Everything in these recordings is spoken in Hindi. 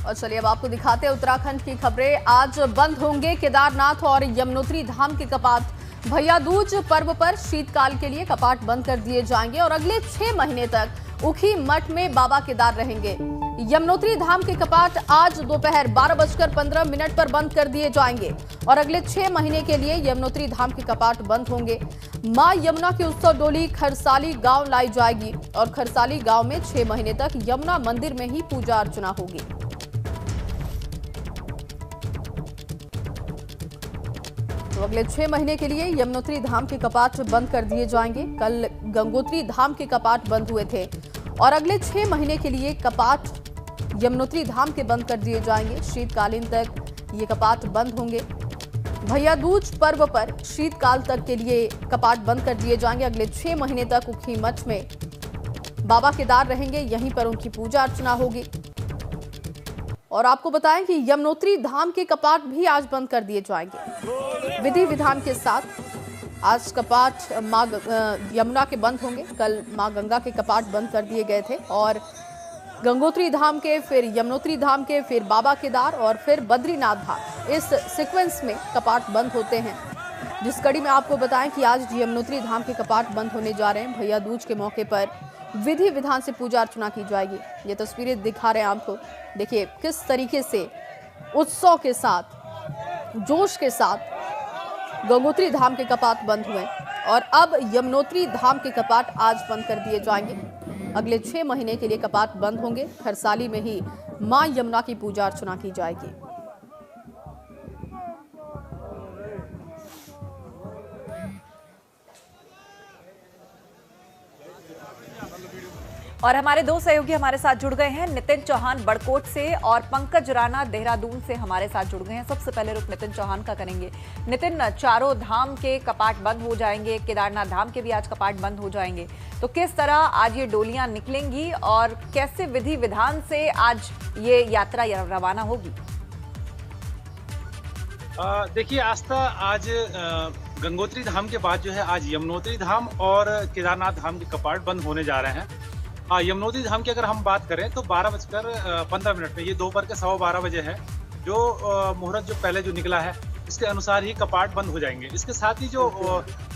और चलिए अब आपको दिखाते हैं उत्तराखंड की खबरें। आज बंद होंगे केदारनाथ और यमुनोत्री धाम के कपाट। भैया दूज पर्व पर शीतकाल के लिए कपाट बंद कर दिए जाएंगे और अगले 6 महीने तक उखी मठ में बाबा केदार रहेंगे। यमुनोत्री धाम के कपाट आज दोपहर 12:15 पर बंद कर दिए जाएंगे और अगले 6 महीने के लिए यमुनोत्री धाम के कपाट बंद होंगे। मां यमुना की उत्सव डोली खरसाली गांव लाई जाएगी और खरसाली गांव में 6 महीने तक यमुना मंदिर में ही पूजा अर्चना होगी। तो अगले 6 महीने के लिए यमुनोत्री धाम के कपाट बंद कर दिए जाएंगे। कल गंगोत्री धाम के कपाट बंद हुए थे और अगले 6 महीने के लिए कपाट यमुनोत्री धाम के बंद कर दिए जाएंगे। शीतकालीन तक ये कपाट बंद होंगे। भैया दूज पर्व पर शीतकाल तक के लिए कपाट बंद कर दिए जाएंगे। अगले 6 महीने तक उखी मठ में बाबा केदार रहेंगे, यहीं पर उनकी पूजा अर्चना होगी। और आपको बताएं कि यमुनोत्री धाम के कपाट भी आज बंद कर दिए जाएंगे। विधि विधान के साथ आज कपाट मां यमुना के बंद होंगे। कल मां गंगा के कपाट बंद कर दिए गए थे और गंगोत्री धाम के, फिर यमुनोत्री धाम के, फिर बाबा केदार और फिर बद्रीनाथ धाम, इस सीक्वेंस में कपाट बंद होते हैं। जिस कड़ी में आपको बताएं कि आज यमुनोत्री धाम के कपाट बंद होने जा रहे हैं। भैया दूज के मौके पर विधि विधान से पूजा अर्चना की जाएगी। ये तस्वीरें दिखा रहे हैं आपको। देखिए किस तरीके से उत्सव के साथ, जोश के साथ गंगोत्री धाम के कपाट बंद हुए और अब यमुनोत्री धाम के कपाट आज बंद कर दिए जाएंगे। अगले 6 महीने के लिए कपाट बंद होंगे। खरसाली में ही मां यमुना की पूजा अर्चना की जाएगी। और हमारे 2 सहयोगी हमारे साथ जुड़ गए हैं। नितिन चौहान बड़कोट से और पंकज राणा देहरादून से हमारे साथ जुड़ गए हैं। सबसे पहले रुख नितिन चौहान का करेंगे। नितिन, चारों धाम के कपाट बंद हो जाएंगे, केदारनाथ धाम के भी आज कपाट बंद हो जाएंगे, तो किस तरह आज ये डोलियां निकलेंगी और कैसे विधि विधान से आज ये यात्रा रवाना होगी? देखिए आस्था, आज गंगोत्री धाम के बाद जो है आज यमुनोत्री धाम और केदारनाथ धाम के कपाट बंद होने जा रहे हैं। यमुनोत्री धाम की अगर हम बात करें तो 12:15 में, ये दोपहर के 12:15 बजे है जो मुहूर्त जो पहले जो निकला है उसके अनुसार ही कपाट बंद हो जाएंगे। इसके साथ ही जो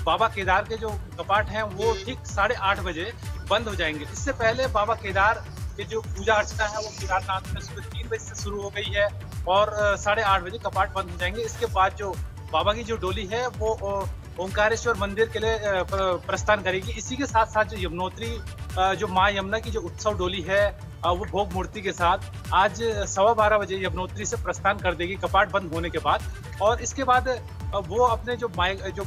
बाबा केदार के जो कपाट हैं वो ठीक 8:30 बजे बंद हो जाएंगे। इससे पहले बाबा केदार की जो पूजा अर्चना है वो केदारनाथ में सुबह 3 बजे से शुरू हो गई है और 8:30 बजे कपाट बंद हो जाएंगे। इसके बाद जो बाबा की जो डोली है वो ओंकारेश्वर मंदिर के लिए प्रस्थान करेगी। इसी के साथ साथ जो यमुनोत्री जो मां यमुना की जो उत्सव डोली है वो भोग मूर्ति के साथ आज 12:15 बजे यमुनोत्री से प्रस्थान कर देगी कपाट बंद होने के बाद। और इसके बाद वो अपने जो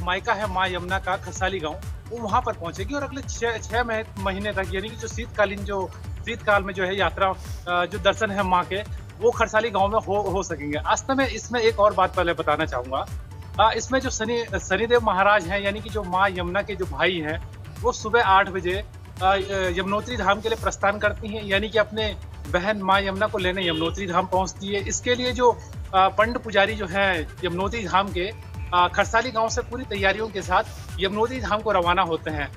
मायका है मां यमुना का खरसाली गांव, वो वहां पर पहुंचेगी और अगले 6 महीने तक, यानी कि जो शीतकाल में जो है यात्रा जो दर्शन है मां के, वो खरसाली गांव में हो सकेंगे। आस्था में इसमें एक और बात पहले बताना चाहूंगा। इसमें जो शनिदेव महाराज हैं, यानी कि जो मां यमुना के जो भाई हैं, वो सुबह 8 बजे यमुनोत्री धाम के लिए प्रस्थान करती हैं, यानी कि अपने बहन मां यमुना को लेने यमुनोत्री धाम पहुंचती है। इसके लिए जो पंडित पुजारी जो हैं यमुनोत्री धाम के खरसाली गांव से पूरी तैयारियों के साथ यमुनोत्री धाम को रवाना होते हैं।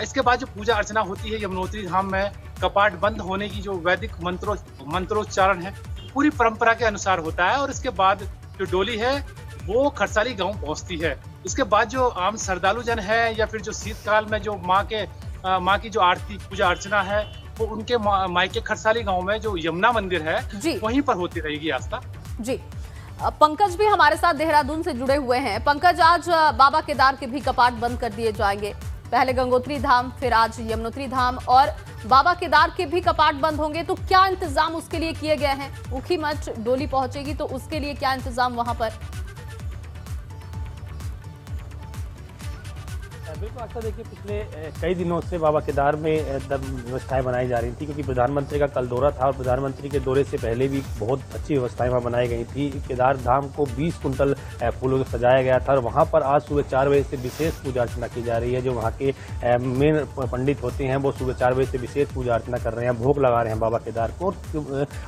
इसके बाद जो पूजा अर्चना होती है यमुनोत्री धाम में, कपाट बंद होने की जो वैदिक मंत्रोच्चारण है पूरी परंपरा के अनुसार होता है और इसके बाद जो डोली है वो खरसाली गांव पहुंचती है। इसके बाद जो आम श्रद्धालु जन है या फिर जो शीतकाल में जो माँ की जो आरती पूजा अर्चना है वो उनके मायके खरसाली गांव में जो यमुना मंदिर है वहीं पर होती रहेगी। आस्था जी, पंकज भी हमारे साथ देहरादून से जुड़े हुए हैं। पंकज, आज बाबा केदार के भी कपाट बंद कर दिए जाएंगे। पहले गंगोत्री धाम, फिर आज यमुनोत्री धाम और बाबा केदार के भी कपाट बंद होंगे, तो क्या इंतजाम उसके लिए किए गए हैं? उखी मठ डोली पहुंचेगी तो उसके लिए क्या इंतजाम वहां पर? बिल्कुल आस्था, देखिए पिछले कई दिनों से बाबा केदार में व्यवस्थाएं बनाई जा रही थी, क्योंकि प्रधानमंत्री का कल दौरा था और प्रधानमंत्री के दौरे से पहले भी बहुत अच्छी व्यवस्थाएं वहां बनाई गई थी। केदार धाम को 20 कुंटल फूलों से सजाया गया था और वहां पर आज सुबह 4 बजे से विशेष पूजा अर्चना की जा रही है। जो वहाँ के मेन पंडित होते हैं वो सुबह 4 बजे से विशेष पूजा अर्चना कर रहे हैं, भोग लगा रहे हैं बाबा केदार को।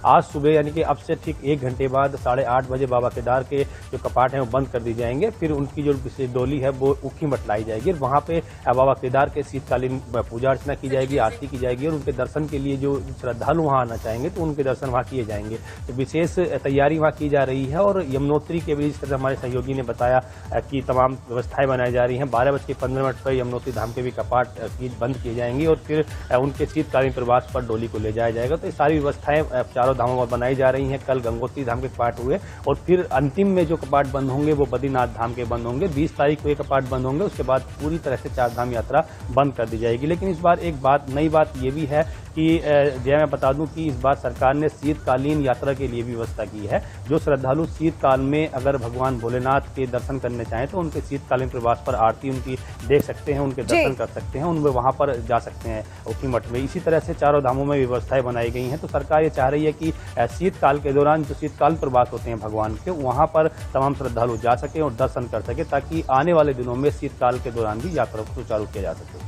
आज सुबह यानी कि अब से ठीक 1 घंटे बाद 8:30 बजे बाबा केदार के जो कपाट हैं वो बंद कर दिए जाएंगे। फिर उनकी जो विशेष डोली है वो उखी मठ लाई जाएगी। वहाँ वहाँ पे बाबा केदार के शीतकालीन पूजा अर्चना की जाएगी, आरती की जाएगी और उनके दर्शन के लिए जो श्रद्धालु वहाँ आना चाहेंगे तो उनके दर्शन वहाँ किए जाएंगे। तो विशेष तैयारी वहाँ की जा रही है और यमुनोत्री के भी जिस तरह हमारे सहयोगी ने बताया कि तमाम व्यवस्थाएं बनाई जा रही हैं। 12:15 पर यमुनोत्री धाम के भी कपाट बंद किए जाएंगे और फिर उनके शीतकालीन प्रवास पर डोली को ले जाया जाएगा। तो ये सारी व्यवस्थाएं चारों धामों पर बनाई जा रही हैं। कल गंगोत्री धाम के कपाट हुए और फिर अंतिम में जो कपाट बंद होंगे वो बद्रीनाथ धाम के बंद होंगे। 20 तारीख को ये कपाट बंद होंगे, उसके बाद पूरी तरह से चार धाम यात्रा बंद कर दी जाएगी। लेकिन इस बार एक नई बात ये भी है कि जय मैं बता दूं कि इस बार सरकार ने शीतकालीन यात्रा के लिए भी व्यवस्था की है। जो श्रद्धालु शीतकाल में अगर भगवान भोलेनाथ के दर्शन करने चाहें तो उनके शीतकालीन प्रवास पर आरती उनकी देख सकते हैं, उनके दर्शन कर सकते हैं, उनमें वहां पर जा सकते हैं ओखीमठ में। इसी तरह से चारों धामों में व्यवस्थाएं बनाई गई हैं। तो सरकार ये चाह रही है कि शीतकाल के दौरान जो शीतकाल प्रवास होते हैं भगवान के, वहां पर तमाम श्रद्धालु जा सकें और दर्शन कर सकें ताकि आने वाले दिनों में शीतकाल के दौरान भी यात्रा को सुचारू किया जा सके।